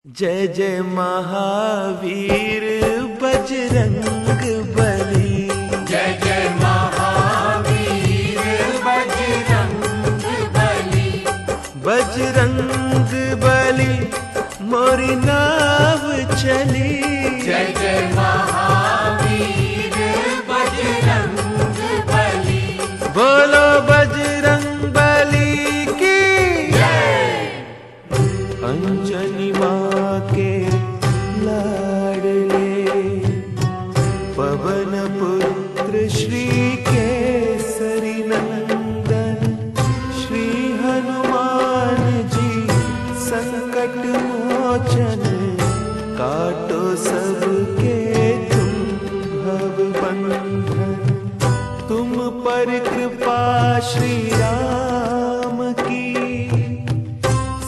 जय जय महावीर बजरंग बली। जय जय महावीर बजरंग बली। बजरंग बली मोरी नाव चली। जय जय महावीर बजरंग बली। बोलो बजरंग बली की जय। अंजनी माँ के लाडले पवन पुत्र श्री केसरी नंदन श्री हनुमान जी संकट मोचन काटो सबके तुम भव बंधन। तुम पर कृपा श्री राम की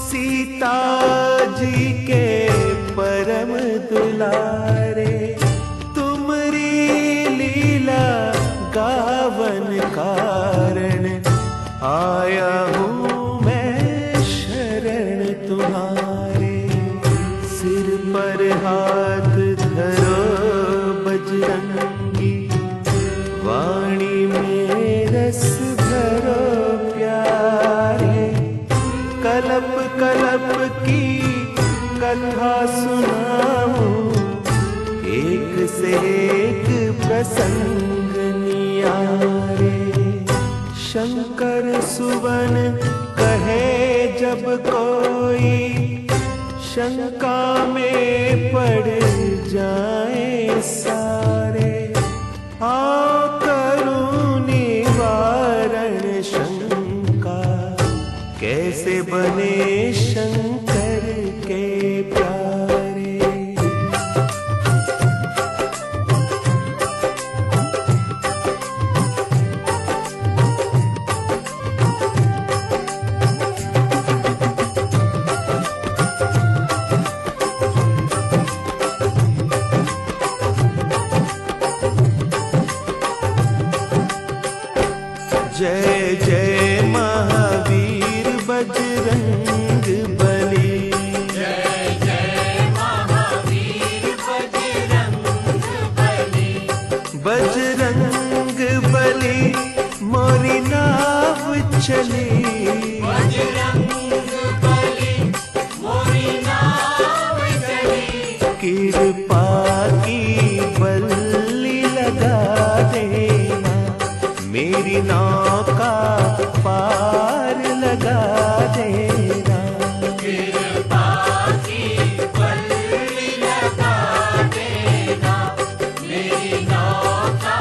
सीता जी के परम दुलारे। तुमरी लीला गावन कारण आया हूँ मैं शरण तुम्हारे। सिर पर हाथ धरो बजरंगी वाणी में रस भरो प्यारे। कलप कलप की कथा सुनाऊं एक से एक प्रसंग नियारे। शंकर सुवन कहे जब कोई शंका में पड़ जाए सारे। आओ करूं निवारण शंका कैसे बने शंकर के प्यारे। जय जय महावीर बजरंग बली। जय जय महावीर बजरंग बली। बजरंग बली मोरी नाव चली। बजरंग बली मोरी नाव चली। कृपा की बल्ली लगा देना मेरी नौका पार लगा देना। कृपा की बल्ली लगा देना मेरी नौका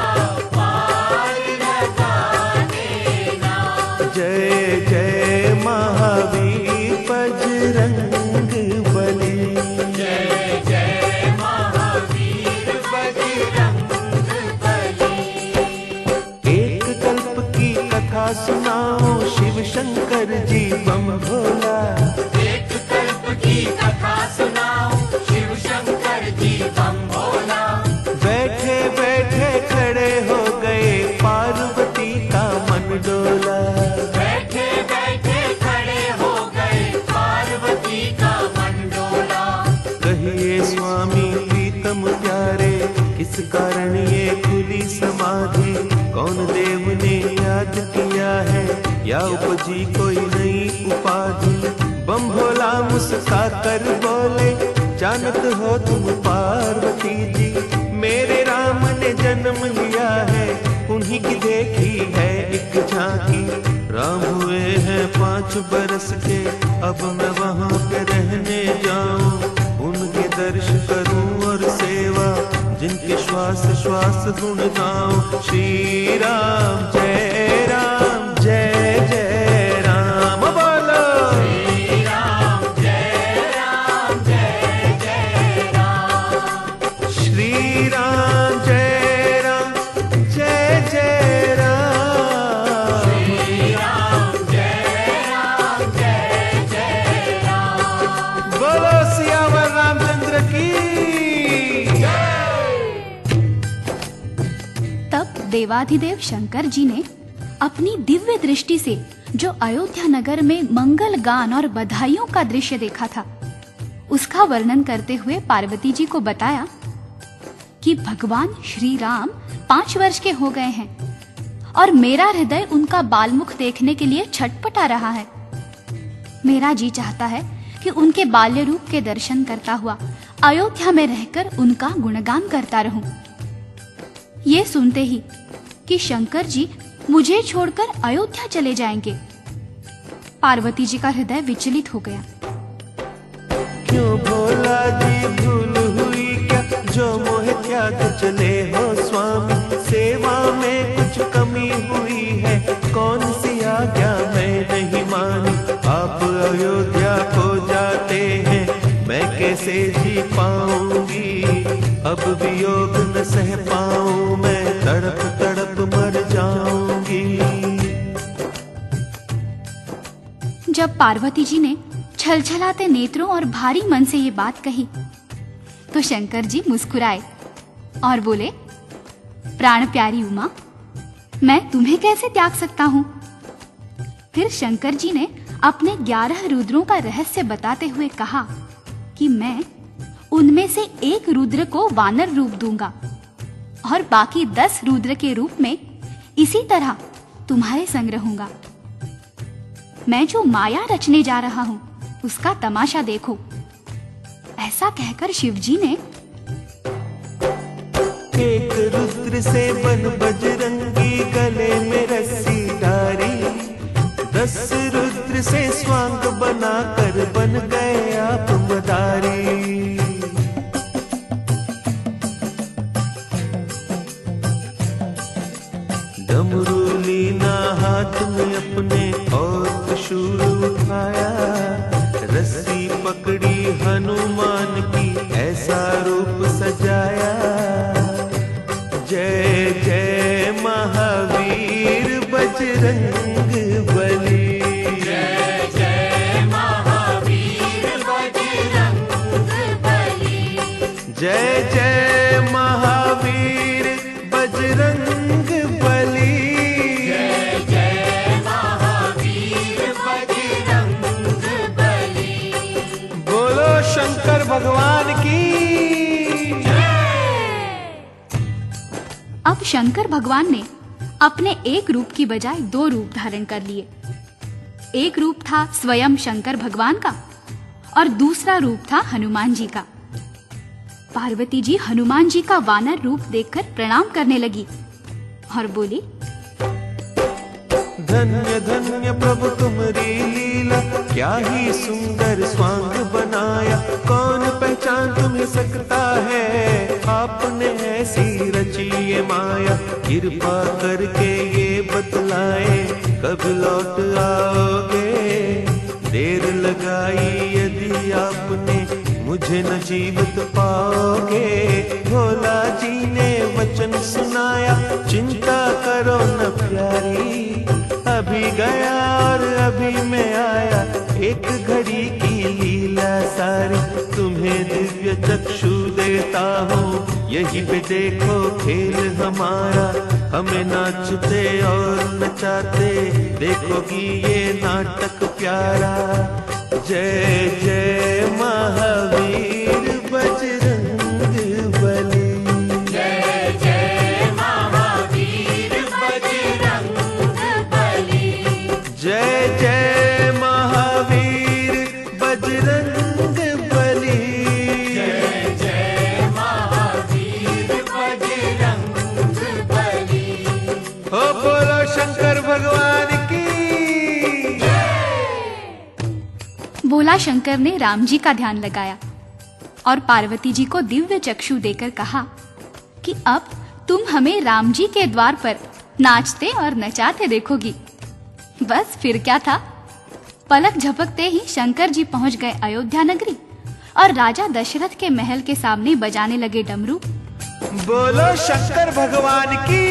पार लगा देना। जय जय महावीर बजरंग बली। जय जय महावीर बजरंग बली। एक कल्प की कथा सुनाओ शिव शंकर जी बम भोला। एक कल्प की कथा सुनाओ शिव शंकर जी बम भोला। बैठे बैठे खड़े हो गए पार्वती का मन डोला। बैठे बैठे खड़े हो गए पार्वती का मन डोला। कहिए स्वामी प्रीतम प्यारे किस कारण ये खुली समाधि। कौन देव ने याद किया है या उपजी कोई नई उपाधि। बम भोला मुस्का कर बोले जानत हो तुम पार्वती जी। मेरे राम ने जन्म लिया है उन्हीं की देखी है एक झांकी। राम हुए हैं 5 बरस के अब मैं वहाँ पे रहने जाऊं। उनके दर्श करूं और सेवा जिनके श्वास श्वास गुण गाऊं। श्री राम जय राम जय जय राम बोलो। श्री राम जय राम जय जय राम। श्री राम जय राम जय जय राम। श्री राम जय राम जय जय राम। बोलो सियावर रामचंद्र की तब देवाधिदेव शंकर जी ने अपनी दिव्य दृष्टि से जो अयोध्या नगर में मंगल गान और बधाइयों का दृश्य देखा था उसका वर्णन करते हुए पार्वती जी को बताया कि भगवान श्री राम 5 वर्ष के हो गए हैं और मेरा हृदय उनका बालमुख देखने के लिए छटपटा रहा है। मेरा जी चाहता है कि उनके बाल्य रूप के दर्शन करता हुआ अयोध्या में रहकर उनका गुणगान करता रहूं। ये सुनते ही कि शंकर जी मुझे छोड़कर अयोध्या चले जाएंगे, पार्वती जी का हृदय विचलित हो गया। क्यों भोला जी भूल हुई क्या, जो मोह त्याग चले हो स्वामी, सेवा में कुछ कमी हुई है, कौन सी आज्ञा मैं नहीं मानी, आप अयोध्या को जाते हैं, मैं कैसे जी पाऊंगी, अब वियोग न सह पाऊं, मैं तड़प तड़प मर जाऊंगी। जब पार्वती जी ने छलछलाते नेत्रों और भारी मन से ये बात कही तो शंकर जी मुस्कुराए और बोले, प्राण प्यारी उमा, मैं तुम्हें कैसे त्याग सकता हूँ। फिर शंकर जी ने अपने 11 रुद्रों का रहस्य बताते हुए कहा कि मैं उनमें से एक रुद्र को वानर रूप दूंगा और बाकी 10 रुद्र के रूप में इसी तरह तुम्हारे संग रहूंगा। मैं जो माया रचने जा रहा हूँ उसका तमाशा देखो। ऐसा कहकर शिवजी ने एक रुद्र से बन बजरंगी, गले में रस्सी डारी, 10 रुद्र से स्वांग बनाकर बन गए आप मदारी। डमरू लीना हाथ में अपने और त्रिशूल उठाया, रस्सी पकड़ी हनुमान की ऐसा रूप सजाया। जय जय महावीर बजरंग बली, जय जय महावीर बजरंग बली, जय जय महावीर बजरंग बली, जय जय महावीर बजरंग बली। बोलो शंकर भगवान की। अब शंकर भगवान ने अपने एक रूप की बजाय 2 रूप धारण कर लिए। एक रूप था स्वयं शंकर भगवान का और दूसरा रूप था हनुमान जी का। पार्वती जी हनुमान जी का वानर रूप देखकर प्रणाम करने लगी और बोली, धन्य धन्य प्रभु तुम्हारी लीला, क्या ही सुंदर स्वांग बनाया, कौन पहचान तुम्हें सकता है, आपने ऐसी रची ये माया, कृपा करके ये बतलाए कब लौट आओगे, देर लगाई यदि आपने मुझे न जीवित पाओगे। भोला जी ने वचन सुनाया, चिंता करो न प्यारी, अभी गया और अभी मैं आया, एक घड़ी की लीला सारी, तुम्हें दिव्य चक्षु देता हूँ, यही पे देखो खेल हमारा, हमें नाचते और नचाते देखोगी ये नाटक प्यारा। जय जय महावीर बजरंग बली, जय जय महावीर बजरंग बली, जय जय महावीर बजरंग बली, जय जय महावीर बजरंग बली। हो बोलो शंकर भगवान की। बोला शंकर ने राम जी का ध्यान लगाया और पार्वती जी को दिव्य चक्षु देकर कहा कि अब तुम हमें राम जी के द्वार पर नाचते और नचाते देखोगी। बस फिर क्या था, पलक झपकते ही शंकर जी पहुंच गए अयोध्या नगरी और राजा दशरथ के महल के सामने बजाने लगे डमरू। बोलो शंकर भगवान की।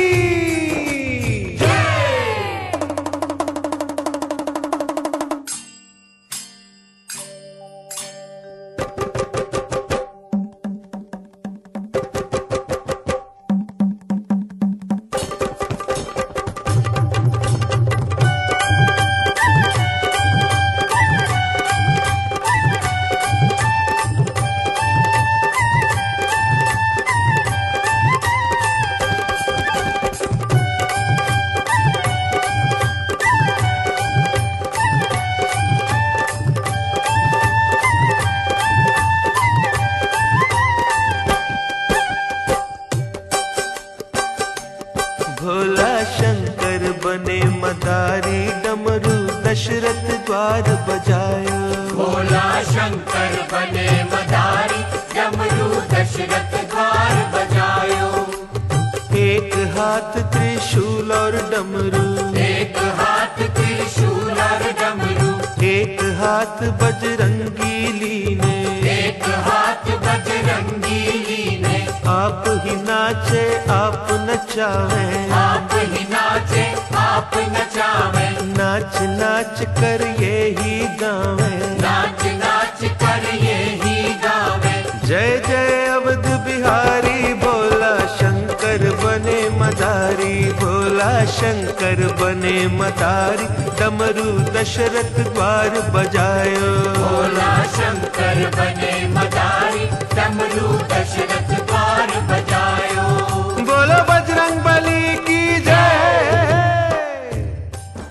द्वार बजायो। भोला शंकर बने मदारी, डमरू दशरथ द्वार बजायो। एक हाथ त्रिशूल और डमरू, एक हाथ त्रिशूल और डमरू, एक हाथ बजरंगी लीने, एक हाथ बजरंगी लीने। आप ही नाचे आप नचावे, आप ही नाचे आप नचावे, नाच नाच कर ये ही गावे। नाच नाच कर ये ही गावे। जय जय अवध बिहारी, भोला शंकर बने मदारी, भोला शंकर बने मदारी, डमरू दशरथ द्वार बजायो। भोला शंकर बने मदारी, डमरू दशरथ द्वार बजायो। बोलो बजरंग बली की जय।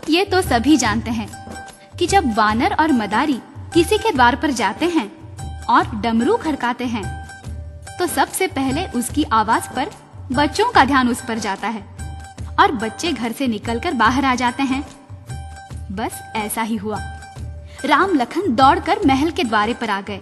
ये तो सभी जानते हैं कि जब वानर और मदारी किसी के द्वार पर जाते हैं और डमरू खड़काते हैं तो सबसे पहले उसकी आवाज पर बच्चों का ध्यान उस पर जाता है और बच्चे घर से निकलकर बाहर आ जाते हैं। बस ऐसा ही हुआ। राम लखन दौड़कर महल के द्वारे पर आ गए।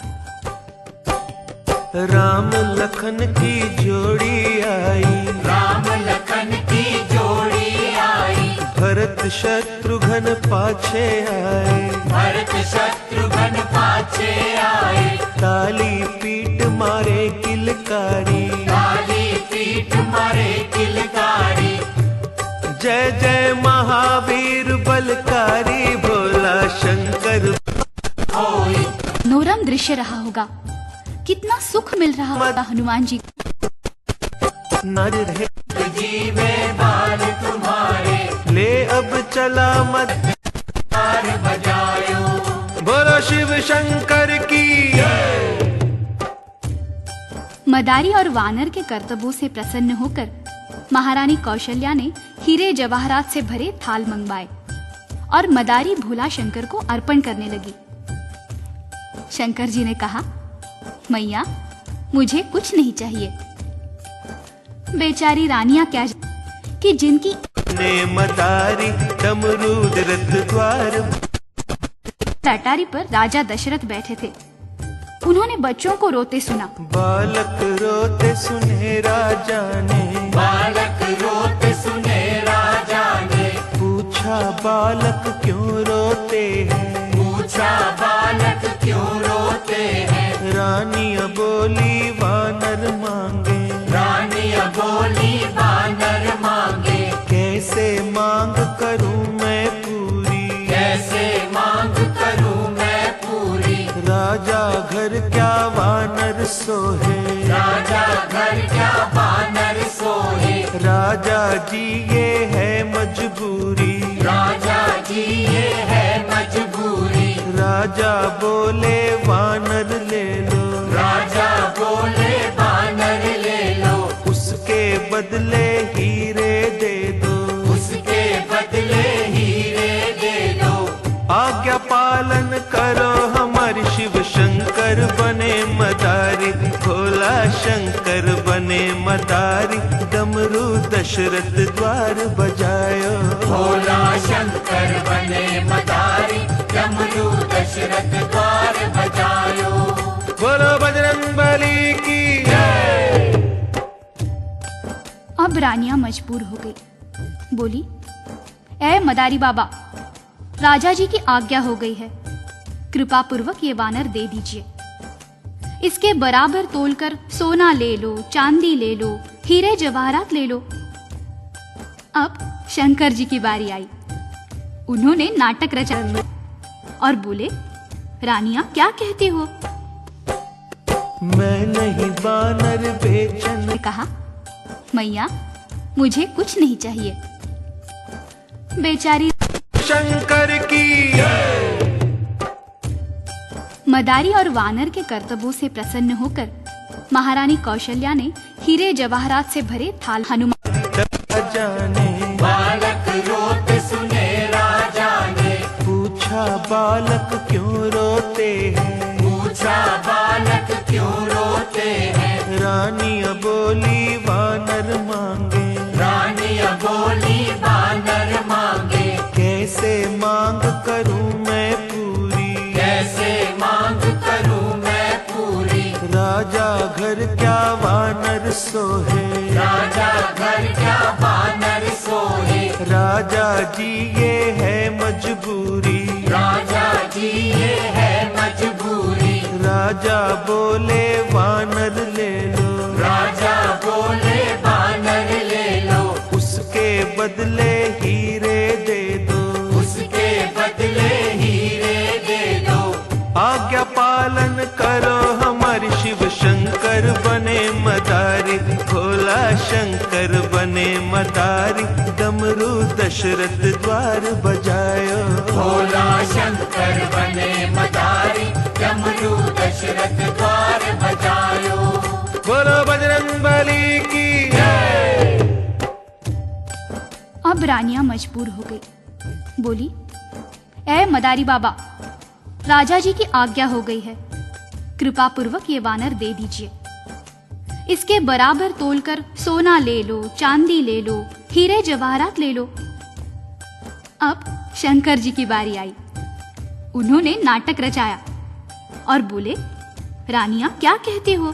राम लखन की जोड़ी आई, राम लखन की जोड़ी आई, भरत शत्रुघ्न पाछे आए, भरत शत्रुघ्न पाछे आए। ताली पीट मारे किलकारी, काली पीठ मारे किलकारी। जय जय महावीर बलकारी, भोला शंकर होई मनोरम दृश्य रहा होगा। कितना सुख मिल रहा होगा हनुमान जी। नर रहे जीवे बाल तुम्हारे, ले अब चला मत, तार बजायो। बोलो शिव शंकर की। मदारी और वानर के कर्तव्यों से प्रसन्न होकर महारानी कौशल्या ने हीरे जवाहरात से भरे थाल मंगवाए और मदारी भोला शंकर को अर्पण करने लगी। शंकर जी ने कहा, मैया मुझे कुछ नहीं चाहिए। बेचारी रानियां क्या कि जिनकी ने मदारी डमरू दशरथ द्वार। अटारी पर राजा दशरथ बैठे थे। उन्होंने बच्चों को रोते सुना। बालक रोते सुने राजा ने, बालक रोते सुने राजा ने, पूछा बालक क्यों रोते हैं, पूछा बालक क्यों रोते हैं। रानी बोली वानर मांगे, रानी बोली वानर मांगे, कैसे मांग करूं मैं पूरी, कैसे मांग करूं मैं पूरी। राजा घर क्या वानर सोहे, राजा घर क्या वानर सोहे, राजा जी ये है मजबूरी, राजा जी ये है मजबूरी। राजा बोले वानर ले लो, राजा बोले वानर ले लो, उसके बदले हीरे दे दो, उसके बदले हीरे दे दो। आज्ञा पालन करो हमारी, शिव शंकर बने मदारी, भोला शंकर बने मदारी, डमरू दशरथ द्वार बजायो। भोला शंकर बने मदारी, डमरू दशरथ द्वार बजायो। बोलो बजरंग बली की जय। अब रानियां मजबूर हो गई। बोली, ऐ मदारी बाबा, राजा जी की आज्ञा हो गई है, कृपा पूर्वक ये वानर दे दीजिए। इसके बराबर तोलकर सोना ले लो, चांदी ले लो, हीरे जवाहरात ले लो। अब शंकर जी की बारी आई। उन्होंने नाटक रचा और बोले, रानियां क्या कहती हो? मैं नहीं वानर बेचन, ने कहा, मैया मुझे कुछ नहीं चाहिए। बेचारी शंकर की जय। मदारी और वानर के कर्तव्यों से प्रसन्न होकर महारानी कौशल्या ने हीरे जवाहरात से भरे थाल हनुमान राजा ने, बालक रोते सुने राजा ने, पूछा बालक क्यों रोते हैं, पूछा बालक क्यों रोते हैं। रानी बोली वानर मांगे, रानी बोली वानर मांगे, कैसे मांग करूं मैं पूरी, जी ये है मजबूरी, राजा जी ये है मजबूरी। राजा बोले वानर ले लो, राजा बोले वानर ले लो, उसके बदले हीरे दे दो, उसके बदले हीरे दे दो। आज्ञा पालन करो हमारे शिव शंकर बने मदारी, भोला शंकर बने मदारी, डमरू दशरथ द्वार बजायो, भोला शंकर बने मदारी, डमरू दशरथ द्वार बजायो। बोलो बजरंगबली की जय। अब रानियां मजबूर हो गई, बोली, ऐ मदारी बाबा, राजा जी की आज्ञा हो गई है, कृपा पूर्वक ये वानर दे दीजिए। इसके बराबर तोलकर सोना ले लो, चांदी ले लो, हीरे जवाहरात ले लो। अब शंकर जी की बारी आई। उन्होंने नाटक रचाया और बोले, रानियां क्या कहती हो?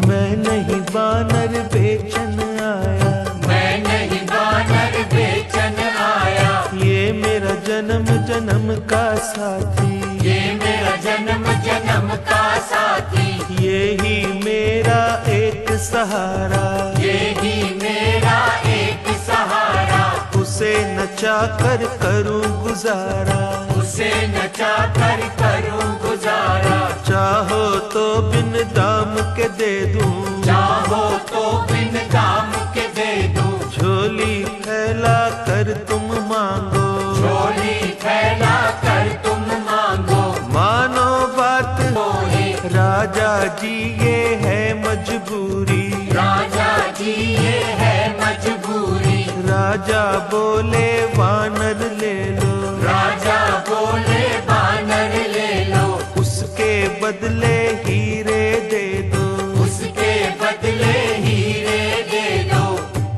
मैं नहीं वानर बेचन आया, मैं नहीं वानर बेचन आया, ये मेरा जन्म जन्म का साथी, ये मेरा जन्म जन्म का साथी, ये ही मेरा एक सहारा, ये ही मेरा एक सहारा। उसे नचा कर करूं गुजारा, उसे नचा कर करूं गुजारा। चाहो तो बिन दाम के दे दूं, चाहो तो बिन दाम के दे दूं, झोली फैला कर तुम मांगो, झोली फैला कर तुम मांगो। मानो बात बोले राजा जी ये है मजबूरी, राजा जी ये है मजबूरी। राजा बोले वानर ले लो, राजा बोले वानर ले लो, उसके बदले हीरे दे दो, उसके बदले हीरे दे दो।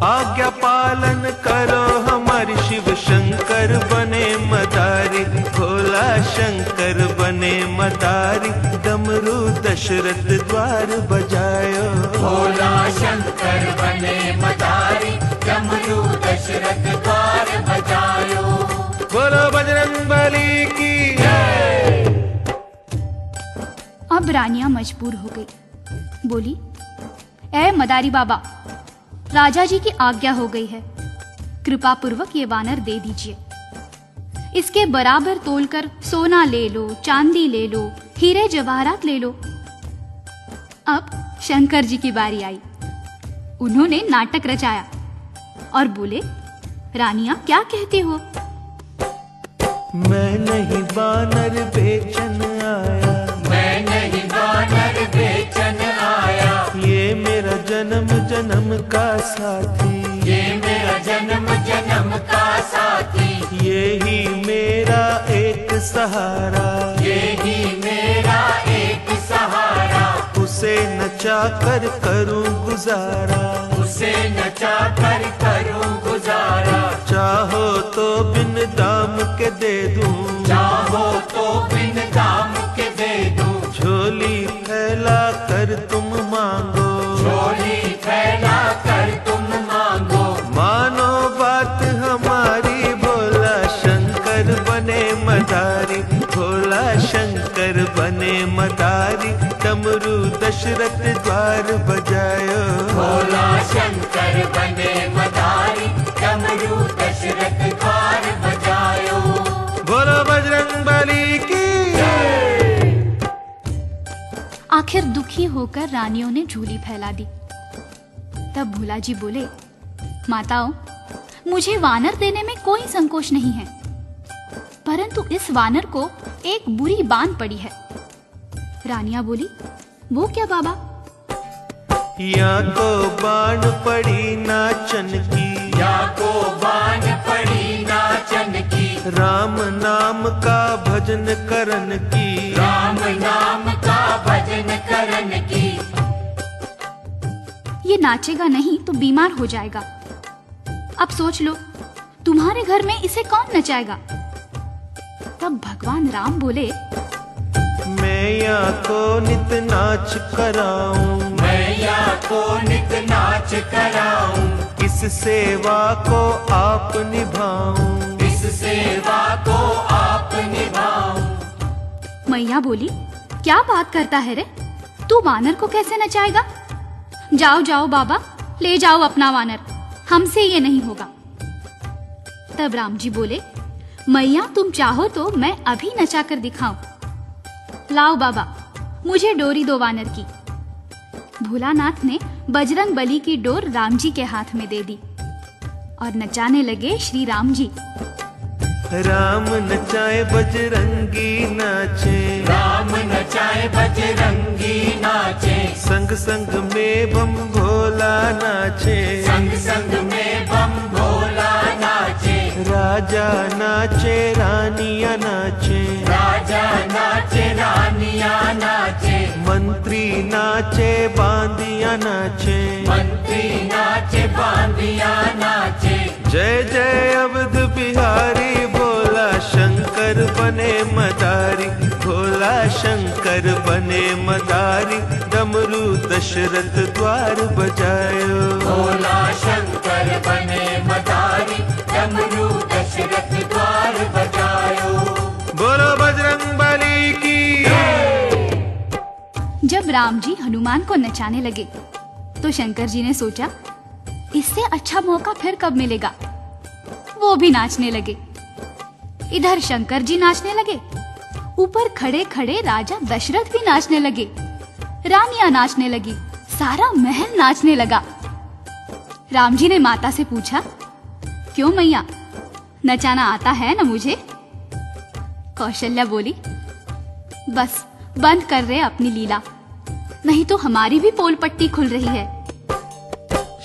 आज्ञा पालन करो हमारे शिव शंकर बने मदारी, भोला शंकर बने मदारी, डमरू दशरथ द्वार बजायो, भोला शंकर बने मदारी, डमरू दशरथ द्वार बजायो। बोलो बजरंगबली की जय। अब रानियां मजबूर हो गई, बोली, ऐ मदारी बाबा, राजा जी की आज्ञा हो गई है, कृपा पूर्वक ये वानर दे दीजिए। इसके बराबर तोलकर सोना ले लो, चांदी ले लो, हीरे जवाहरात ले लो। अब शंकर जी की बारी आई। उन्होंने नाटक रचाया और बोले, रानियां क्या कहती हो? मैं नहीं वानर बेचन आया, मैं नहीं वानर बेचन आया, ये मेरा जन्म जन्म का साथी, ये मेरा जन्म जन्म का साथी, ये ही मेरा एक सहारा, ये ही मेरा एक सहारा। उसे नचा कर करूं गुजारा, उसे नचा कर करूं गुजारा। चाहो तो बिन दाम के दे दूं, चाहो तो बिन दाम के दे दूं, झोली फैला कर तुम मांगो, झोली फैला कर तुम मांगो। मानो बात हमारी, भोला शंकर बने मदारी, भोला शंकर बने मदारी, डमरू दशरथ द्वार बजायो, भोला शंकर बने मदारी, डमरू दशरथ द्वार बजायो। बोलो बजरंगबली की जय। आखिर दुखी होकर रानियों ने झोली फैला दी। तब भोला जी बोले, माताओं, मुझे वानर देने में कोई संकोच नहीं है, परंतु इस वानर को एक बुरी बान पड़ी है। रानियां बोली, वो क्या बाबा? या तो बाण पड़ी नाचन की, या को बान पड़ी नाचन की, राम नाम का भजन करन की, राम नाम का भजन करन की। ये नाचेगा नहीं तो बीमार हो जाएगा। अब सोच लो, तुम्हारे घर में इसे कौन नचाएगा? तब भगवान राम बोले, मैं या तो नित नाच कराऊं, मैं या को नित नाच कराऊं, इस सेवा को आप निभाऊं, इस सेवा को आप निभाऊं। मैया बोली, क्या बात करता है रे, तू वानर को कैसे नचाएगा? जाओ जाओ बाबा, ले जाओ अपना वानर, हमसे ये नहीं होगा। तब राम जी बोले, मैया तुम चाहो तो मैं अभी नचा कर दिखाऊं। लाओ बाबा, मुझे डोरी दो वानर की। भोलानाथ ने बजरंग बली की डोर राम जी के हाथ में दे दी और नचाने लगे श्री राम जी। राम नचाए बजरंगी नाचे, राम नचाए बजरंगी नाचे, संग संग में बम भोला नाचे, संग संग में बम भोला नाचे, राजा नाचे रानिया नाचे, राजा नाचे रानिया नाचे, मंत्री नाचे बांदिया नाचे, मंत्री नाचे बांदिया नाचे। जय जय अवध बिहारी, भोला शंकर बने मदारी, भोला शंकर बने मदारी, डमरू दशरथ द्वार बजायो, भोला शंकर बने मदारी, डमरू दशरथ द्वार बजायो। बोलो बजरंग बली की। जब राम जी हनुमान को नचाने लगे तो शंकर जी ने सोचा, इससे अच्छा मौका फिर कब मिलेगा। वो भी नाचने लगे। इधर शंकर जी नाचने लगे, ऊपर खड़े खड़े राजा दशरथ भी नाचने लगे, रानियां नाचने लगी, सारा महल नाचने लगा। राम जी ने माता से पूछा, क्यों मैया, नचाना आता है ना मुझे? कौशल्या बोली, बस बंद कर रहे अपनी लीला, नहीं तो हमारी भी पोल पट्टी खुल रही है।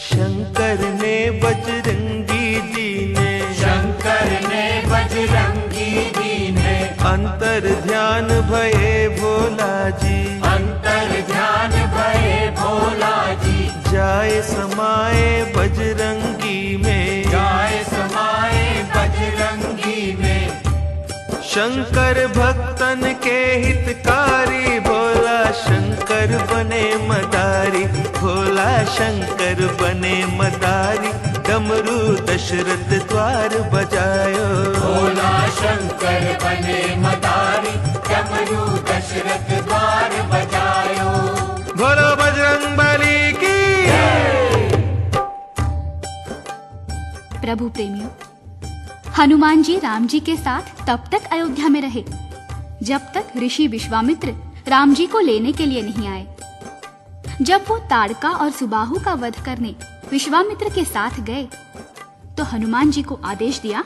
शंकर ने बजरंगी जी ने, शंकर ने बजरंगी जी ने, अंतर ध्यान भये भोला जी, अंतर ध्यान भये भोला जी, जाए समाए बजरंगी में, जाए समाए बजरंगी में। शंकर भक्तन के हितकारी, भोला शंकर बने मदारी, भोला शंकर बने मदारी, डमरू दशरथ द्वार बजायो, भोला शंकर बने मदारी, डमरू दशरथ द्वार बजायो। बोलो बजरंग बली की। प्रभु प्रेमियों, हनुमान जी राम जी के साथ तब तक अयोध्या में रहे जब तक ऋषि विश्वामित्र राम जी को लेने के लिए नहीं आए। जब वो ताड़का और सुबाहु का वध करने विश्वामित्र के साथ गए तो हनुमान जी को आदेश दिया,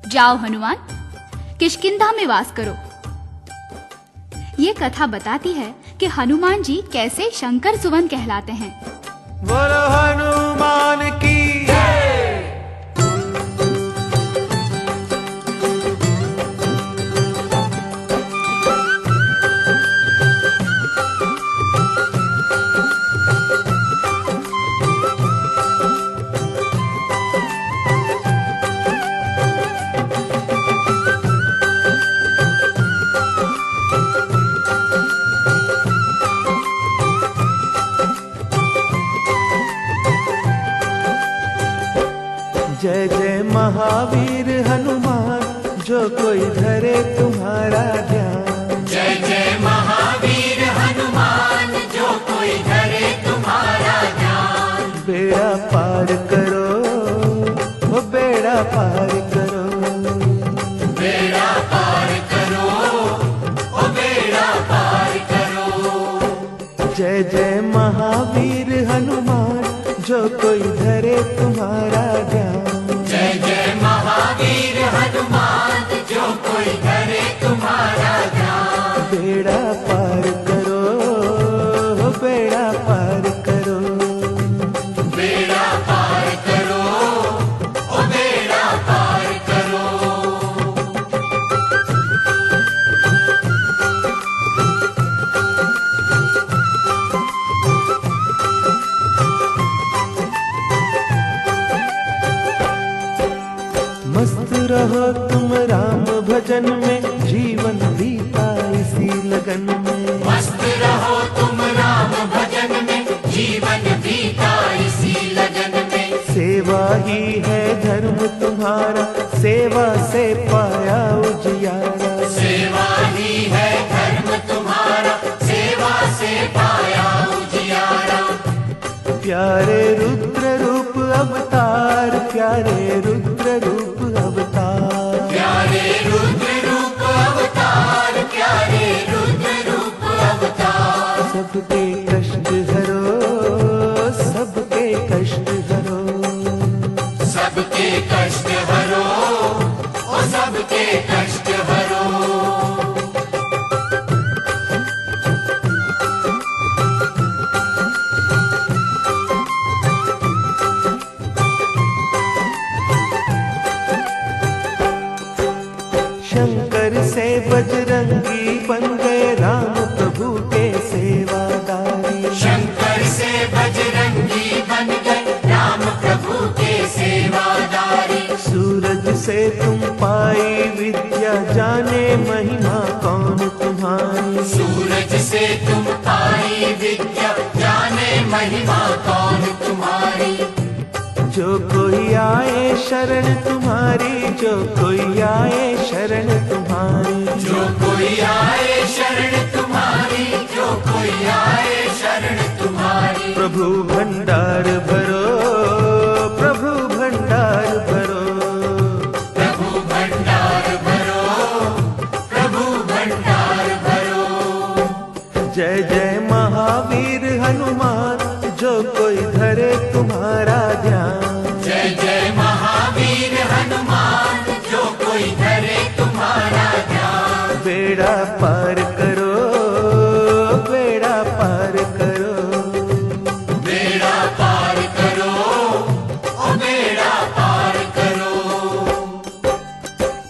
जाओ हनुमान, किष्किंधा में वास करो। ये कथा बताती है कि हनुमान जी कैसे शंकर सुवन कहलाते हैं। बोलो हनुमान की। जय जय महावीर हनुमान, जो कोई धरे तुम्हारा ध्यान, जय जय महावीर हनुमान, जो कोई धरे तुम्हारा ध्यान। बेड़ा पार करो, वो बेड़ा पार करो, बेड़ा पार करो, ओ बेड़ा पार करो। जय जय महावीर हनुमान, जो कोई धरे तुम्हारा ध्यान, जय जय महावीर हनुमान, जो कोई धरे तुम्हारा ध्यान। बेड़ा पार करो, बेड़ा पार करो, बेड़ा पार करो, ओ बेड़ा पार करो। मस्त रहो तुम राम भजन में, जीवन बीता इसी लगन में, मस्त रहो तुम राम भजन में, जीवन ही है धर्म तुम्हारा, सेवा से पाया उजियारा। सेवा ही है धर्म तुम्हारा, सेवा से पाया उजियारा। प्यारे रुद्र रूप अवतार, प्यारे रुद्र रूप अवतार, प्यारे रुद्र रूप अवतार, प्यारे रुद्र रूप अवतार। सबके कष्ट हरो, सबके कष्ट हरो, सबके कष्ट हरो, ओ सबके कष्ट हरो। शंकर से बजरंगी बन गए राम प्रभु के सेवादारी। शंकर से बजरंगी बन गए राम प्रभु के सेवादारी। सूरज से तुम पाई विद्या, जाने महिमा कौन तुम्हारी। सूरज से तुम पाई विद्या, जाने महिमा कौन तुम्हारी। जो कोई आए शरण तुम्हारी, जो कोई आए शरण तुम्हारी, जो कोई आए शरण तुम्हारी, जो कोई आए शरण तुम्हारी। प्रभु भंडार भरो, प्रभु भंडार भरो, प्रभु भंडार भरो, प्रभु भंडार भरो। जय जय महावीर हनुमान, जो कोई धरे तुम्हारा ध्यान। जय जय महावीर हनुमान, जो कोई धरे तुम्हारा ध्यान। बेड़ा पार करो, बेड़ा पार करो, बेड़ा पार करो, ओ बेड़ा पार करो।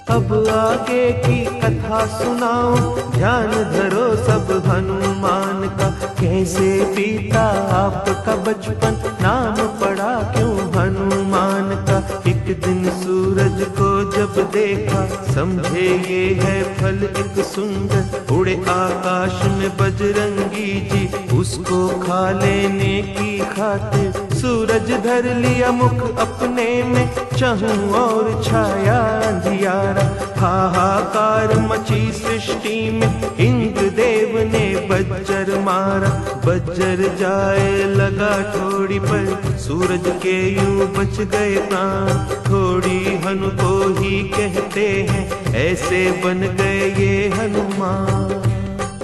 अब आगे की कथा सुनाओ, ध्यान धरो सब हनुमान का। कैसे बीता आपका बचपन, नाम पड़ा क्यों हनुमान का। एक दिन सूरज को जब देखा, समझे ये है फल एक सुंदर। उड़े आकाश में बजरंगी जी, उसको खा लेने की खातिर। सूरज धर लिया मुख अपने में, चहूं और छाया अंधियारा। हाहाकार मची सृष्टि में, इंद्र देव ने बज्जर मारा। बज्जर जाए लगा ठोड़ी पर, सूरज के यूं बच गए प्राण। ठोड़ी हनु को ही कहते हैं, ऐसे बन गए ये हनुमान।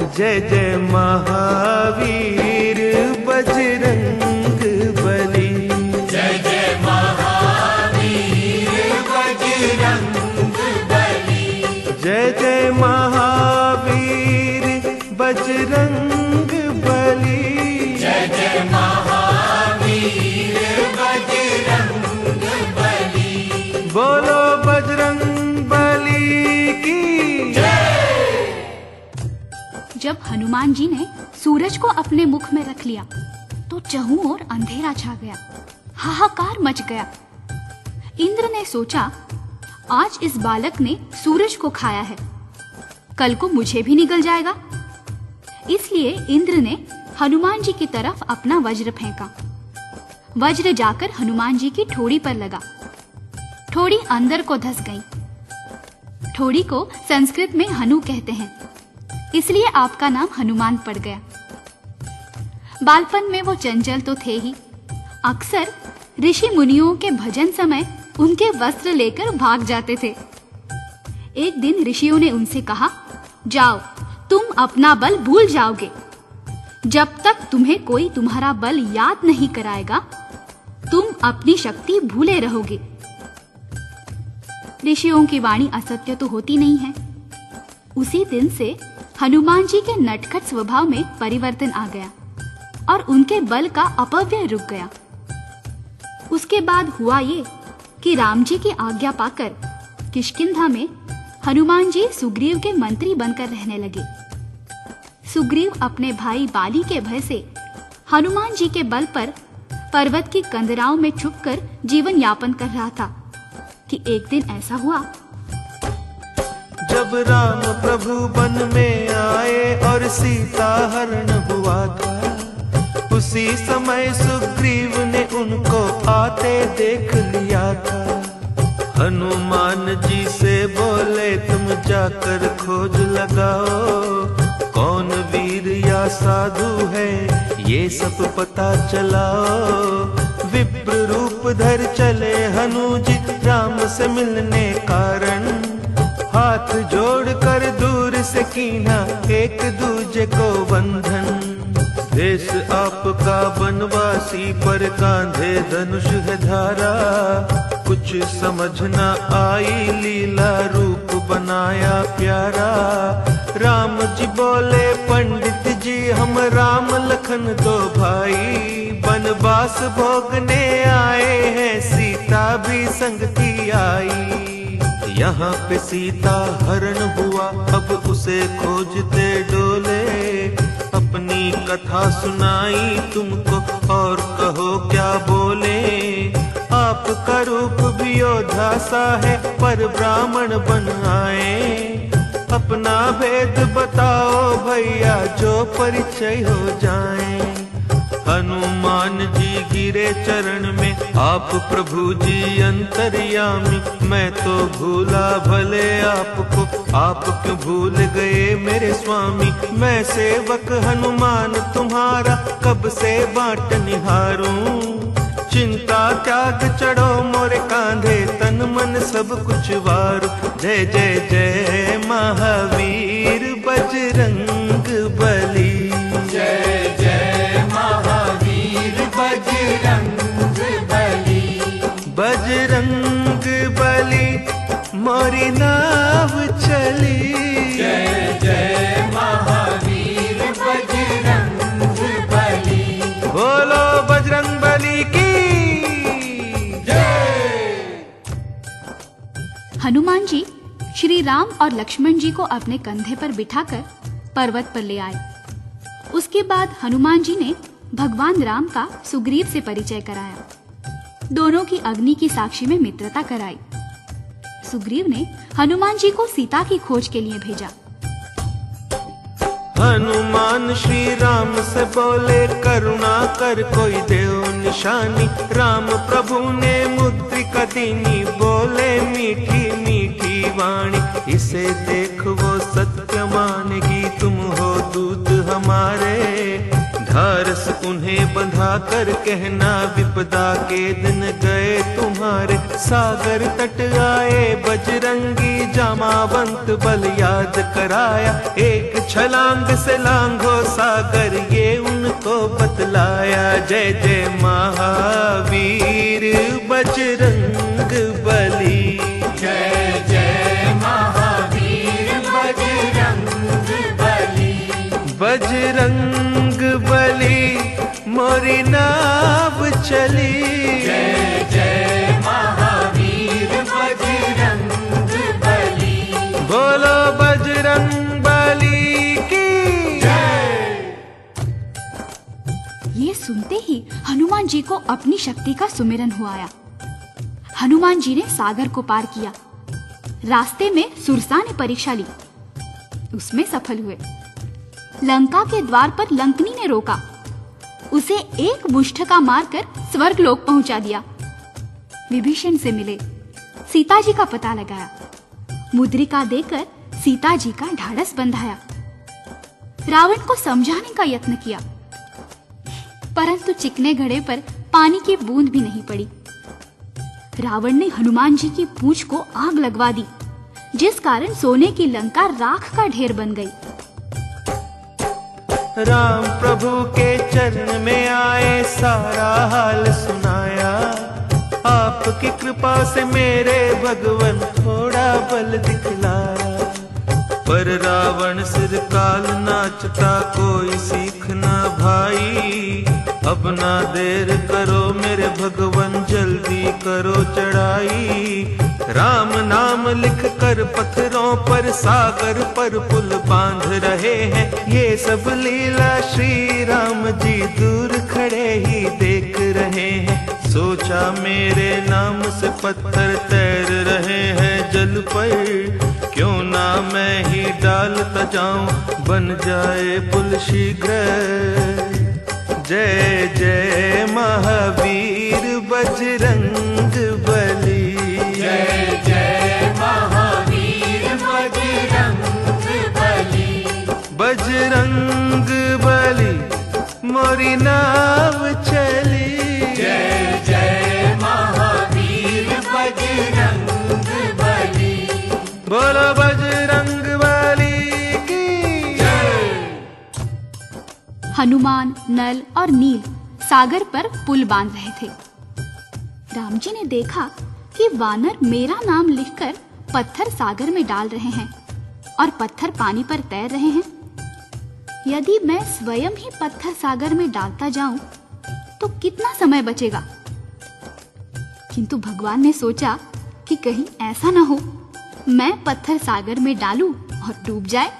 जय जय महावीर बजरंग बली। जय जय महावीर बजरंग बली। जय जय महावीर बजरंग बली। जय जय महावीर बजरंग बली। बोलो बजरंग बली की जय। जब हनुमान जी ने सूरज को अपने मुख में रख लिया तो चहु ओर अंधेरा छा गया, हाहाकार मच गया। इंद्र ने सोचा, आज इस बालक ने सूरज को खाया है, कल को मुझे भी निगल जाएगा। इसलिए इंद्र ने हनुमान जी की तरफ अपना वज्र फेंका। वज्र जाकर हनुमान जी की ठोड़ी पर लगा। ठोड़ी अंदर को धस गई। ठोड़ी को संस्कृत में हनु कहते हैं, इसलिए आपका नाम हनुमान पड़ गया। बालपन में वो चंचल तो थे ही, अक्सर ऋषि मुनियों के भजन समय उनके वस्त्र लेकर भाग जाते थे। एक दिन ऋषियों ने उनसे कहा, जाओ, तुम अपना बल भूल जाओगे। जब तक तुम्हें कोई तुम्हारा बल याद नहीं कराएगा, तुम अपनी शक्ति भूले रहोगे। ऋषियों की वाणी असत्य तो होती नहीं है। उसी दिन से हनुमान जी के नटखट स्वभाव में परिवर्तन आ गया और उनके बल का अपव्यय रुक गया। उसके बाद हुआ ये कि राम जी की आज्ञा पाकर किष्किंधा में हनुमान जी सुग्रीव के मंत्री बनकर रहने लगे। सुग्रीव अपने भाई बाली के भय से हनुमान जी के बल पर पर्वत की कंदराओं में छुपकर जीवन यापन कर रहा था कि एक दिन ऐसा हुआ। जब राम प्रभु वन में आए और सीता हरण हुआ था, उसी समय सुग्रीव ने उनको आते देख लिया था। हनुमान जी से बोले तुम जाकर खोज लगाओ, कौन वीर या साधु है ये सब पता चलाओ। विप्र रूप धर चले हनुजी राम से मिलने कारण, हाथ जोड़कर दूर से कीना एक दूजे को बंधन। देश आपका बनवासी पर कांधे धनुष है धारा, कुछ समझ न आई लीला रूप बनाया प्यारा। राम जी बोले पंडित जी हम राम लखन दो भाई, बनवास भोगने आए हैं सीता भी संग की आई। यहाँ पे सीता हरण हुआ अब उसे खोजते डोले, अपनी कथा सुनाई तुमको और कहो क्या बोले। आपका रूप भी योद्धा सा है पर ब्राह्मण बन आए, अपना भेद बताओ भैया जो परिचय हो जाए। हनुमान जी गिरे चरण में आप प्रभु जी अंतर्यामी, मैं तो भूला भले आपको आप क्यों भूल गए मेरे स्वामी। मैं सेवक हनुमान तुम्हारा कब से बाट निहारूं, चिंता त्याग चढ़ो मोरे कांधे तन मन सब कुछ वारू। जय जय जय महावीर बजरंग बली, जय जय महावीर बजरंग बली। बजरंग बली मोरी नाव चली, जय जय महावीर बजरंग बली। बोलो बजरंग बली की हनुमान जी श्री राम और लक्ष्मण जी को अपने कंधे पर बिठाकर पर्वत पर ले आए। उसके बाद हनुमान जी ने भगवान राम का सुग्रीव से परिचय कराया। दोनों की अग्नि की साक्षी में मित्रता कराई। सुग्रीव ने हनुमान जी को सीता की खोज के लिए भेजा। हनुमान श्री राम से बोले करुणा कर कोई देव निशानी। राम प्रभु ने मुद्रिका दीनी बोले मीठी मीठी वाणी। इसे देख वो सत्य मानेगी तुम हो दूत हमारे। धारस उन्हें बंधा कर कहना विपदा के दिन गए तुम्हारे। सागर तट आए बजरंगी जामावंत बल याद कराया। एक छलांग से लांघो सागर ये उनको बतलाया। जय जय महावीर बजरंग बली, जय जय महावीर बजरंग बली। बजरंग बली मोरी नाव चली। जय जय महावीर बजरंग बली। बोलो बजरंग बली की जय। ये सुनते ही हनुमान जी को अपनी शक्ति का सुमिरन हुआ आया। हनुमान जी ने सागर को पार किया। रास्ते में सुरसा ने परीक्षा ली, उसमें सफल हुए। लंका के द्वार पर लंकनी ने रोका, उसे एक मुष्ठका मारकर स्वर्गलोक पहुंचा दिया। विभीषण से मिले, सीता जी का पता लगाया। मुद्रिका देकर सीता जी का ढाढ़स बंधाया। रावण को समझाने का यत्न किया, परंतु चिकने घड़े पर पानी की बूंद भी नहीं पड़ी। रावण ने हनुमान जी की पूंछ को आग लगवा दी, जिस कारण सोने की लंका राख का ढेर बन गई। राम प्रभु के चरण में आए सारा हाल सुनाया। आपकी कृपा से मेरे भगवन थोड़ा बल दिखलाया। पर रावण सिर काल नाचता कोई सीख ना भाई। अब ना देर करो मेरे भगवन जल्दी करो चढ़ाई। राम नाम लिख कर पत्थरों पर सागर पर पुल बांध रहे हैं। ये सब लीला श्री राम जी दूर खड़े ही देख रहे हैं। सोचा मेरे नाम से पत्थर तैर रहे हैं जल पर। क्यों ना मैं ही डालता जाऊं बन जाए पुल शीघ्र। जय जय महावीर बजरंग बली। जय जय महावीर बजरंग बली। बजरंग बली मोरी नाव चली। जय जय महावीर बजरंग बली। बोलो बजरंग बली की जय। हनुमान, नल और नील सागर पर पुल बांध रहे थे। राम जी ने देखा कि वानर मेरा नाम लिखकर पत्थर सागर में डाल रहे हैं और पत्थर पानी पर तैर रहे हैं। यदि मैं स्वयं ही पत्थर सागर में डालता जाऊं तो कितना समय बचेगा। किंतु भगवान ने सोचा कि कहीं ऐसा न हो मैं पत्थर सागर में डालूं और डूब जाए।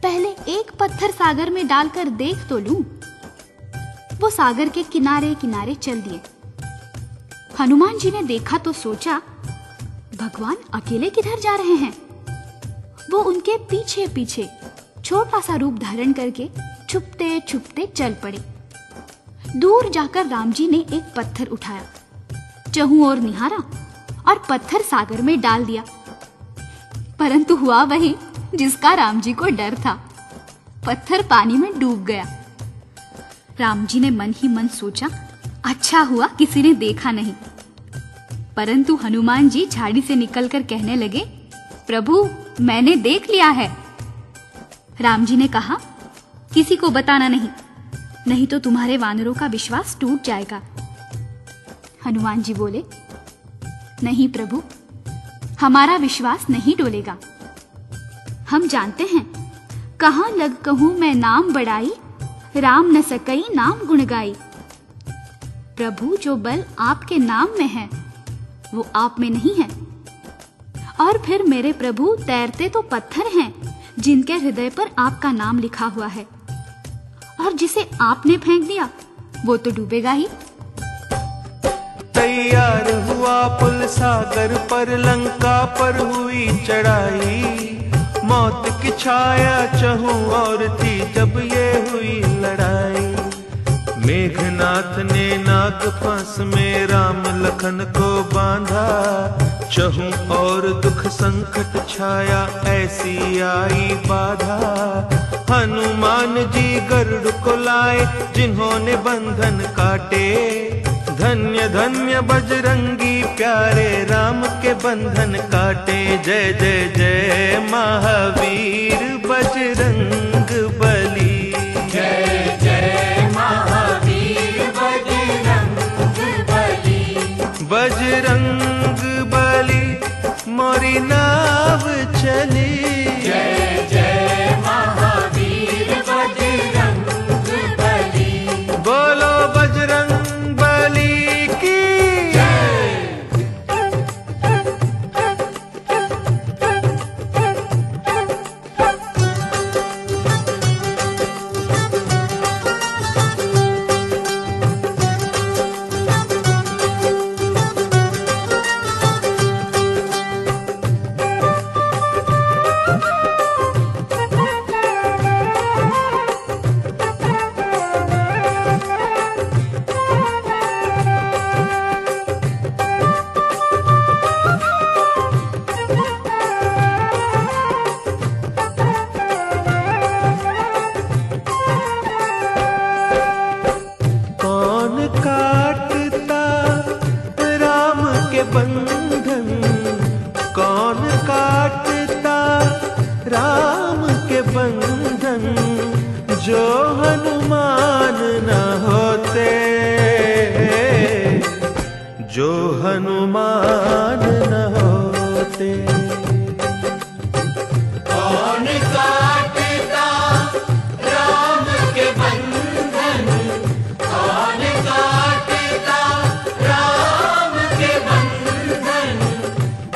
पहले एक पत्थर सागर में डालकर देख तो लूं। वो सागर के किनारे किनारे चल दिए। हनुमान जी ने देखा तो सोचा भगवान अकेले किधर जा रहे हैं। वो उनके पीछे पीछे छोटा सा रूप धारण करके छुपते छुपते चल पड़े। दूर जाकर राम जी ने एक पत्थर उठाया, चहुं ओर निहारा और पत्थर सागर में डाल दिया। परंतु हुआ वही जिसका राम जी को डर था। पत्थर पानी में डूब गया। राम जी ने मन ही मन सोचा अच्छा हुआ किसी ने देखा नहीं। परंतु हनुमान जी झाड़ी से निकलकर कहने लगे प्रभु मैंने देख लिया है। राम जी ने कहा किसी को बताना नहीं, नहीं तो तुम्हारे वानरों का विश्वास टूट जाएगा। हनुमान जी बोले नहीं प्रभु, हमारा विश्वास नहीं डोलेगा। हम जानते हैं कहां लग कहूं मैं नाम बढ़ाई, राम न सकई नाम गुण गाई। प्रभु जो बल आपके नाम में है वो आप में नहीं है। और फिर मेरे प्रभु तैरते तो पत्थर हैं जिनके हृदय पर आपका नाम लिखा हुआ है, और जिसे आपने फेंक दिया वो तो डूबेगा ही। तैयार हुआ पुल सागर पर, लंका पर हुई चढ़ाई। मौत की छाया चहु और थी जब ये हुई लड़ाई। मेघनाथ ने नाग फांस में राम लखन को बांधा। चहु और दुख संकट छाया ऐसी आई बाधा। हनुमान जी गरुड़ को लाए जिन्होंने बंधन काटे। धन्य धन्य बजरंगी प्यारे राम के बंधन काटे। जय जय जय महावीर बजरंग बली। जय जय महावीर बजरंग बली। बजरंग बली मोरी नाव चली। जय जय महावीर बजरंग बली। बोलो बजरंग बली की जय। बंधन कौन काटता राम के बंधन। जो हनुमान न होते, जो हनुमान न होते। कौन काटता राम के बंधन। कौन काटता राम के बंधन।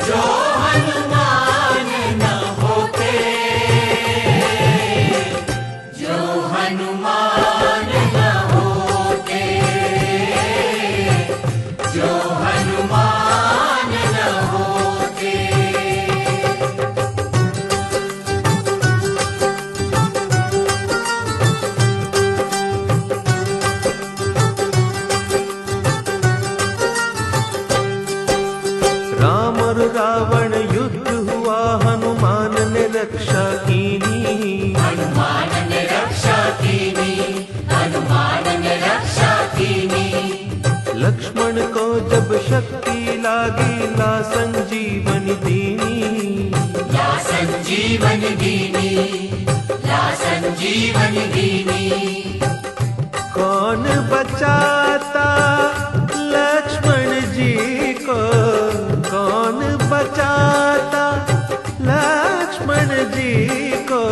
जो हनुमान न होते, जो हनुमान न होते, जो हनुमान न होते। लक्ष्मण को जब शक्ति लागी ला संजीवनी दीनी, ला संजीवनी दीनी, ला संजीवनी दीनी। कौन बचाता लक्ष्मण जी को, कौन बचाता लक्ष्मण जी को,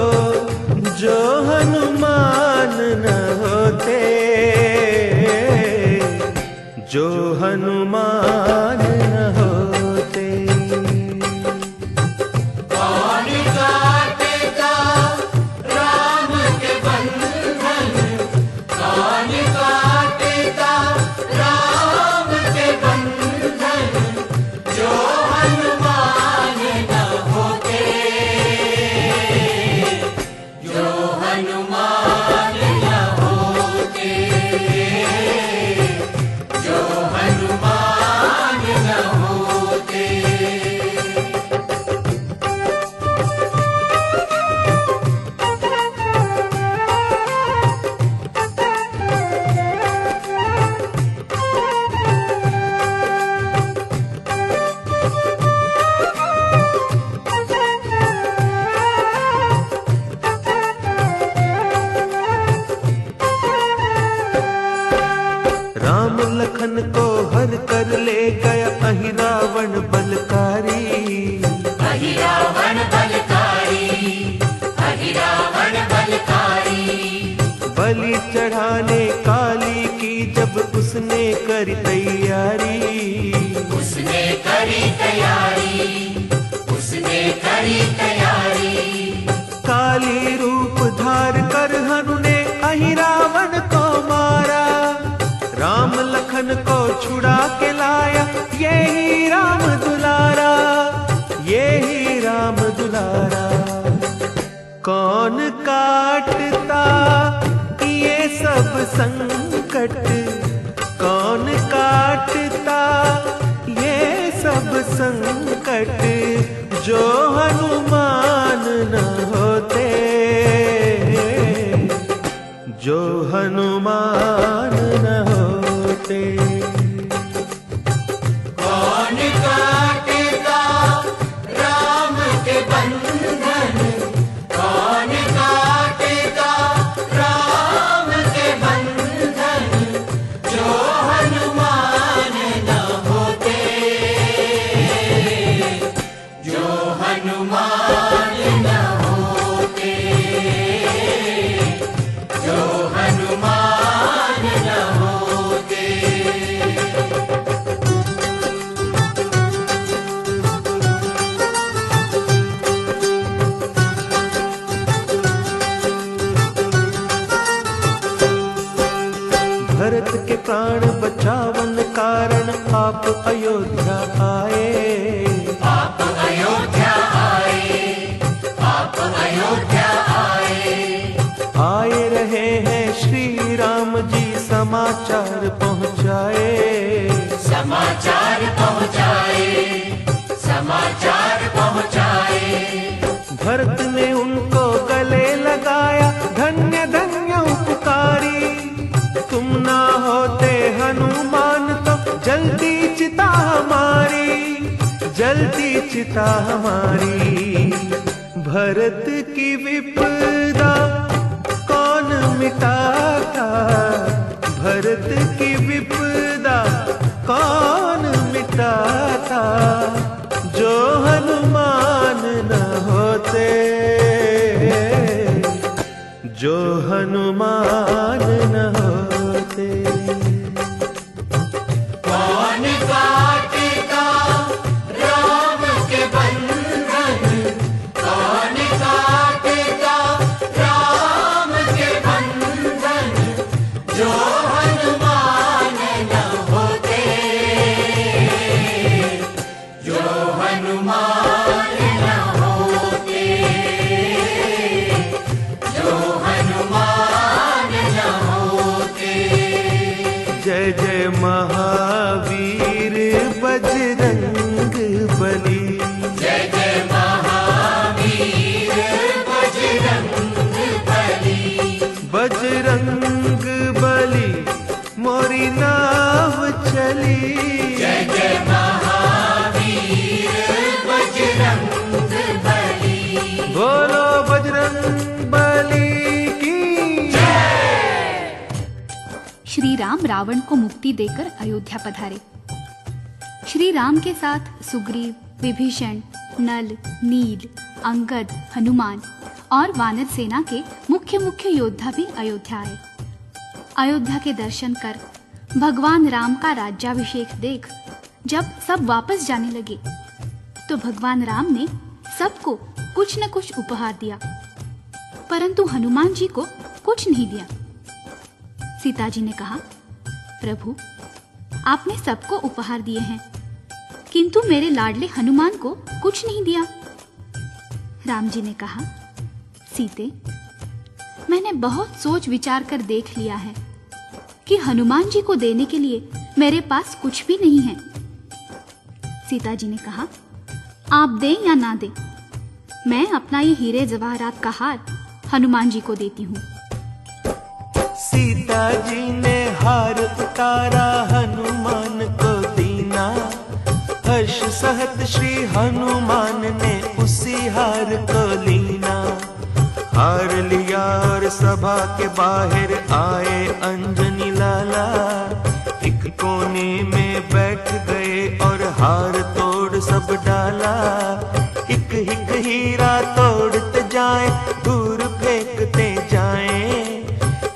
जो हनुमान न होते, जो हनुमान न होते। कौन काटेगा राम के बंधन, कौन काटेगा राम के बंधन, जो हनुमान न होते, जो हनुमान न होते, जो हनुमान न होते। राम लखन को हर कर ले गया अहि रावण बलकारी, अहि रावण बलकारी, अहि रावण बलकारी। बलि चढ़ाने काली की जब उसने करी तैयारी, उसने करी तैयारी, उसने करी तैयारी। काली रूप धार कर हनु ने अहि रावण को मारा, राम लखन को छुड़ा के लाया यही राम दुलारा, यही राम दुलारा। कौन काटता ये सब संकट, कौन काटता ये सब संकट, जो हनुमान न होते, जो हनुमान न होते। कौन काटेगा राम के बंधन, कौन काटेगा राम के बंधन, जो हनुमान न होते, जो हनुमान न होते, जो हनुमान न होते। भरत के प्राण बचावन कारण आप अयोध्या आए, आप अयोध्या आए, आप अयोध्या आए। आए रहे हैं श्री राम जी समाचार पहुँचाए, समाचार पहुँचाए, समाचार पहुँचाए। भरत ने उनको गले लगाया धन्य धन्य उपकारी, तुम ना होते हनुमान तो जल्दी चिता हमारी, जल्दी चिता हमारी। भरत की विपदा कौन मिटाता, भरत की विपदा कौन मिटाता, जो हनुमान न होते, जो हनुमान न होते। कौन काटेगा राम के बंधन, कौन काटेगा राम के बंधन, जो हनुमान न होते, जो हनुमान न होते, जो हनुमान न होते। जय जय महावीर बजरंग बली, जय जय महावीर बजरंग बली, बजरंग बली मोरी नाव चली। बजरंग बली की जय। श्री राम रावण को मुक्ति देकर अयोध्या पधारे। श्री राम के साथ सुग्रीव, विभीषण, नल, नील, अंगद, हनुमान और वानर सेना के मुख्य योद्धा भी अयोध्या आए। अयोध्या के दर्शन कर, भगवान राम का राज्याभिषेक देख जब सब वापस जाने लगे तो भगवान राम ने सबको कुछ न कुछ उपहार दिया, परंतु हनुमान जी को कुछ नहीं दिया। सीता जी ने कहा, प्रभु, आपने सबको उपहार दिए हैं, किंतु मेरे लाडले हनुमान को कुछ नहीं दिया। राम जी ने कहा, सीते, मैंने बहुत सोच विचार कर देख लिया है कि हनुमान जी को देने के लिए मेरे पास कुछ भी नहीं है। सीता जी ने कहा, आप दें या ना दें, मैं अपना ये हीरे जवाहरात का हार हनुमान जी को देती हूँ। सीता जी ने हार उतारा, हनुमान को दीना। हर्ष सहत श्री हनुमान ने उसी हार को लीना। हार लिया और सभा के बाहर आए अंजनी लाला। एक कोने में बैठ गए और हार तोड़ सब डाला। एक एक हीरा तोड़ते जाए, दूर फेंकते जाए।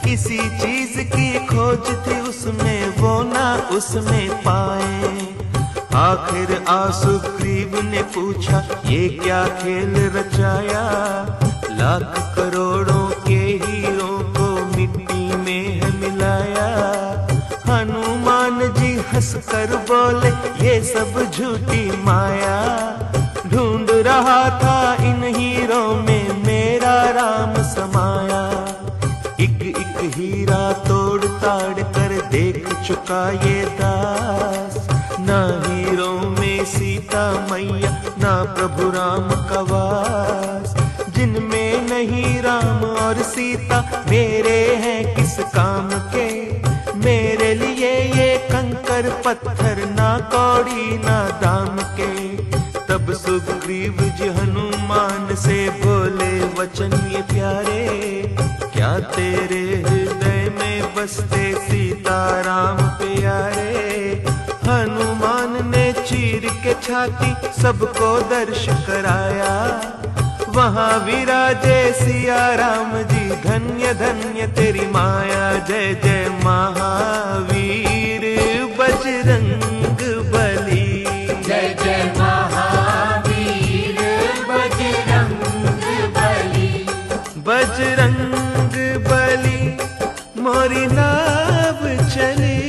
किसी चीज की खोज थी उसमें, वो ना उसमें पाए। आखिर सुग्रीव ने पूछा, ये क्या खेल रचाया। लाख करोड़ों के हीरों को मिट्टी में है मिलाया। हनुमान जी हंसकर बोले, ये सब झूठी माया। ढूंढ रहा था इन हीरों में मेरा राम समाया। एक एक हीरा तोड़ ताड़ कर देख चुका ये दास। ना हीरों में सीता मैया, ना प्रभु राम का वास। जिनमें नहीं राम और सीता, मेरे हैं किस काम के। मेरे लिए ये कंकर पत्थर ना कौड़ी ना दाम के। तब सुग्रीव जी हनुमान से बोले वचन ये प्यारे। क्या तेरे हृदय में बसते सीताराम प्यारे। हनुमान ने चीर के छाती सबको दर्श कराया। वहाँ विराजे सिया राम जी, धन्य धन्य तेरी माया। जय जय महावीर बजरंग बली। जय जय महावीर बजरंग बली। बजरंग बली मोरी नाव चली।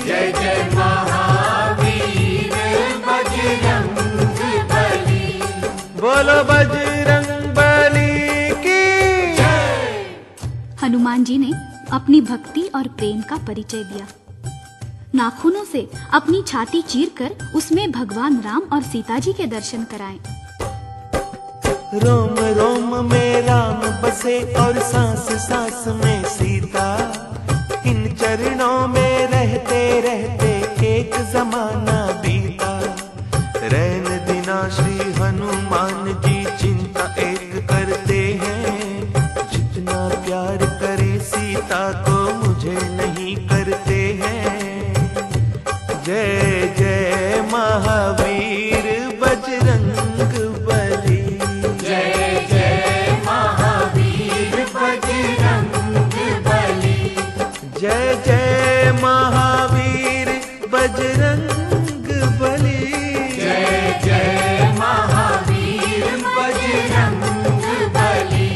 जय जय महावीर बजरंग बली। बोलो बजरंग बली की जय। हनुमान जी ने अपनी भक्ति और प्रेम का परिचय दिया। नाखूनों से अपनी छाती चीरकर उसमें भगवान राम और सीता जी के दर्शन कराए। रोम रोम में राम बसे और सांस सांस में सीता। इन चरणों में रहते रहते एक जमाना बीता। रैन दिना श्री हनुमान जी चिंता एक करते हैं। जितना प्यार करे सीता को मुझे नहीं करते हैं। जय जय महावीर बजरंग बली। जय जय महावीर बजरंग बली। जय जय महावीर बजरंग बली। जय जय महावीर बजरंग बली।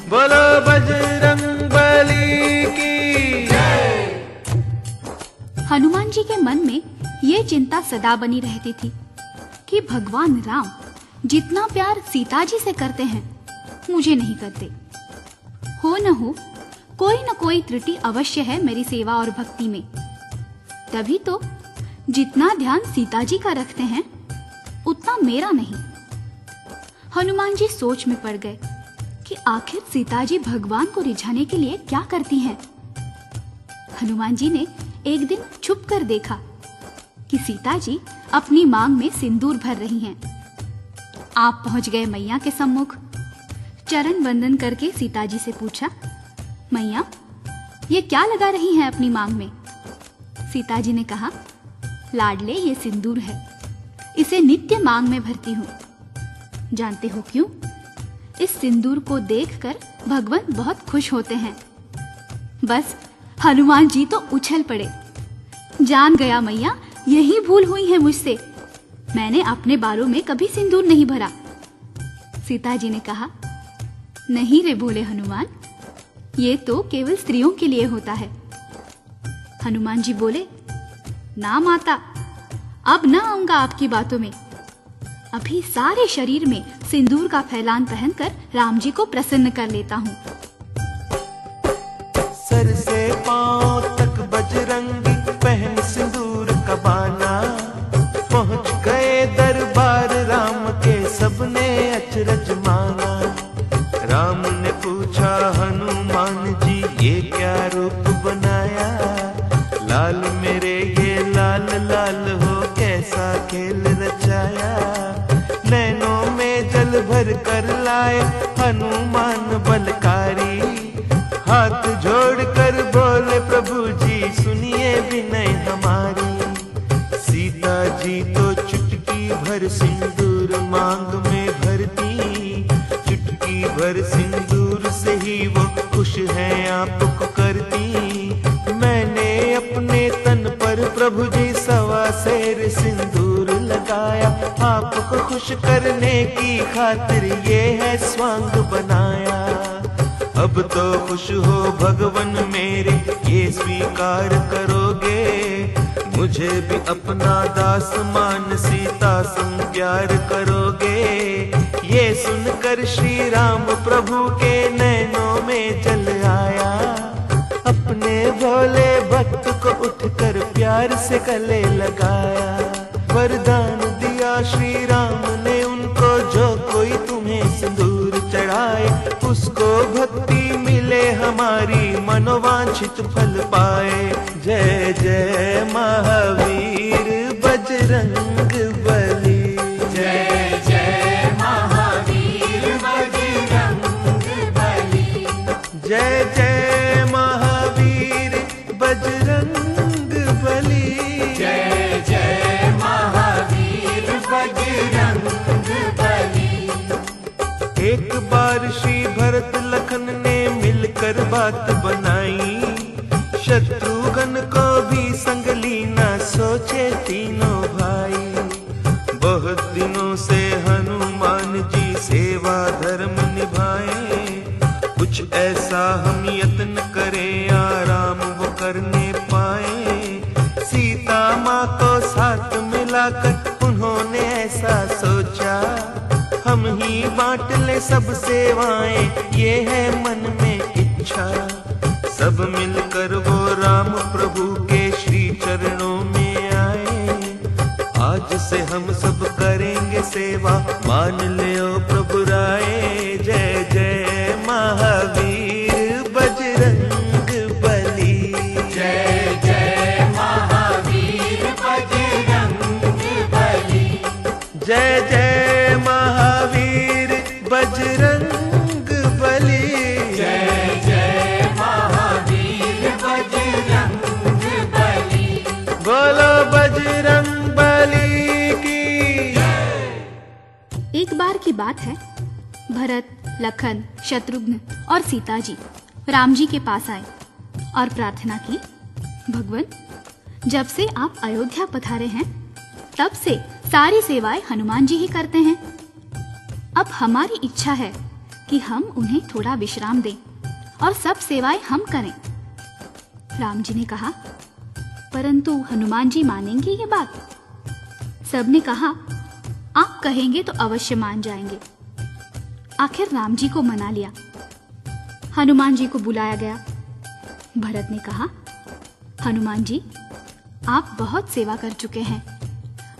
बोलो बजरंग बली की जय। हनुमान जी के मन में ये चिंता सदा बनी रहती थी कि भगवान राम जितना प्यार सीता जी से करते हैं, मुझे नहीं करते। हो न कोई त्रुटि अवश्य है मेरी सेवा और भक्ति में। तभी तो जितना ध्यान सीता जी का रखते हैं, उतना मेरा नहीं। हनुमान जी सोच में पड़ गए कि आखिर सीता जी भगवान को रिझाने के लिए क्या करती हैं। हनुमान जी ने एक दिन छुप कर देखा कि सीता जी अपनी मांग में सिंदूर भर रही हैं। आप पहुंच गए मैया के सम्मुख। चरण वंदन करके सीता जी से पूछा, मैया ये क्या लगा रही हैं अपनी मांग में? सीता जी ने कहा, लाडले ये सिंदूर है, इसे नित्य मांग में भरती हूँ। जानते हो क्यों? इस सिंदूर को देखकर भगवान बहुत खुश होते हैं। बस हनुमान जी तो उछल पड़े। जान गया मैया, यही भूल हुई है मुझसे, मैंने अपने बालों में कभी सिंदूर नहीं भरा। सीता जी ने कहा, नहीं रे भोले हनुमान, ये तो केवल स्त्रियों के लिए होता है। हनुमान जी बोले, ना माता, अब ना आऊंगा आपकी बातों में। अभी सारे शरीर में सिंदूर का फैलान पहनकर राम जी को प्रसन्न कर लेता हूँ। सर से पांव तक बजरंगी पहन सिंदूर का बाना, पहुंच गए दरबार राम के, सबने अचरज माना। राम ने पूछा, हनुमान जी ये क्या रूप बनाया? लाल मेरे ये लाल लाल हो, कैसा खेल रचाया? नैनों में जल भर कर लाए हनुमान बलकारी, हाथ जोड़ कर बोले, प्रभु जी सुनिए विनय हमारी। सीता जी तो चुटकी भर सिंदूर मांग में भरती, चुटकी भर सिंदूर से ही वो खुश है आपको करती। मैंने अपने तन पर प्रभु जी सवा सेर सिंदूर लगाया, आपको खुश करने की खातिर ये है स्वांग बनाया। अब तो खुश हो भगवन मेरे, ये स्वीकार करोगे? मुझे भी अपना दास मान सीता संग प्यार करोगे? ये सुनकर श्री राम प्रभु के नैनों में जल आया, अपने भोले भक्त को उठकर प्यार से गले लगाया। वरदान दिया श्री राम ने उनको, जो कोई तुम्हें सिंदूर चढ़ाए, उसको भक्ति मिले हमारी, मनोवांछित फल पाए। जय जय महावीर बजरंग बली, जय जय महावीर बजरंग बली, जय जय महावीर बजरंग बली, जय जय महावीर बजरंग बली। एक बार श्री भरत लखन ने मिलकर बात बनाई, शत्रुघ्न को भी संग लीना सोचे तीनों भाई। बहुत दिनों से हनुमान जी सेवा धर्म निभाए, कुछ ऐसा हम यत्न करें आराम वो करने पाए। सीता माँ को साथ मिलाकर उन्होंने ऐसा सोचा, हम ही बांट ले सब सेवाएं, ये है मन में इच्छा। सब मिलकर वो राम प्रभु के श्री चरणों में आए, आज से हम सब करेंगे सेवा, मान ले ओ प्रभु राय। जय जय महावीर बजरंग बली, जय जय महावीर बजरंग बली, जय जय महावीर बजरंग बली, जय जय महावीर बजरंग बली। बोलो बजरंग बली की। एक बार की बात है, भरत, लखन, शत्रुघ्न और सीता जी राम जी के पास आए और प्रार्थना की, भगवान जब से आप अयोध्या पधारे हैं तब से सारी सेवाएं हनुमान जी ही करते हैं। अब हमारी इच्छा है कि हम उन्हें थोड़ा विश्राम दें और सब सेवाएं हम करें। राम जी ने कहा, परंतु हनुमान जी मानेंगे ये बात? सबने कहा, आप कहेंगे तो अवश्य मान जाएंगे। आखिर राम जी को मना लिया। हनुमान जी को बुलाया गया। भरत ने कहा, हनुमान जी आप बहुत सेवा कर चुके हैं,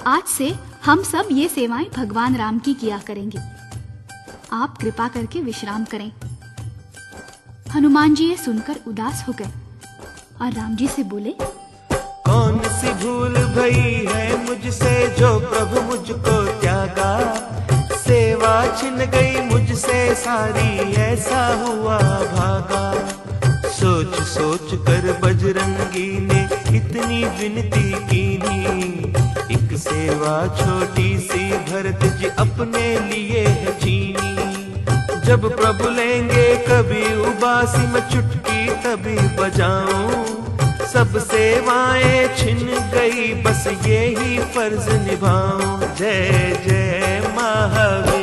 आज से हम सब ये सेवाएं भगवान राम की किया करेंगे, आप कृपा करके विश्राम करें। हनुमान जी ये सुनकर उदास हो गए और राम जी से बोले, कौन सी भूल भई है मुझसे, जो प्रभु मुझको त्यागा। सेवा छिन गई मुझसे सारी, ऐसा हुआ भागा। सोच सोच कर बजरंगी ने इतनी विनती कीनी, एक सेवा छोटी सी भरत जी अपने लिए है जीनी। जब प्रभु लेंगे कभी उबासी, मैं चुटकी तभी बजाऊं। सब सेवाएं छिन गई, बस ये ही फर्ज निभाऊं। जय जय महावीर।